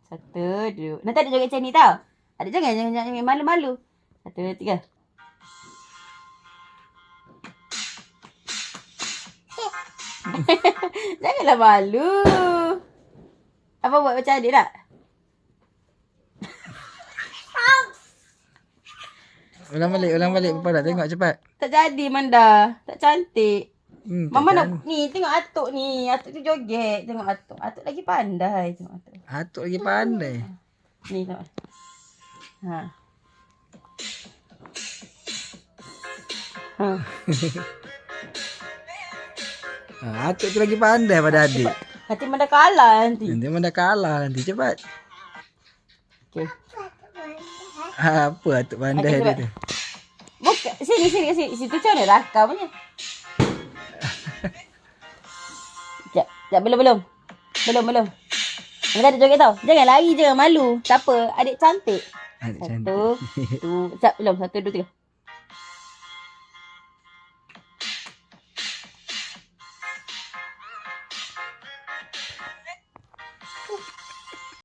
Satu, dua. Nanti adik joget macam ni tau. Adik jangan malu-malu. Satu, dua, tiga. Janganlah malu. Apa buat macam adik tak? Ulang balik Papa dah tengok cepat. Tak jadi Manda. Tak cantik. Mama Tak nak ni tengok Atuk ni. Atuk tu joget. Tengok Atuk. Atuk lagi pandai. Tengok Atuk. Atuk lagi pandai. Ni tengok. Ha. Ha. Atuk tu lagi pandai pada adik. Nanti Manda kalah nanti. Nanti mana kalah nanti cepat. Okey. Apa Atuk pandai Okey, dia tu? Buka sini. Situ macam mana rakamnya? Sekejap, belum. Nanti ada joget tau. Jangan lari, jangan malu. Tak apa, adik cantik. Adik Satu, cantik. dua, sekejap, belum. Satu, dua, tiga.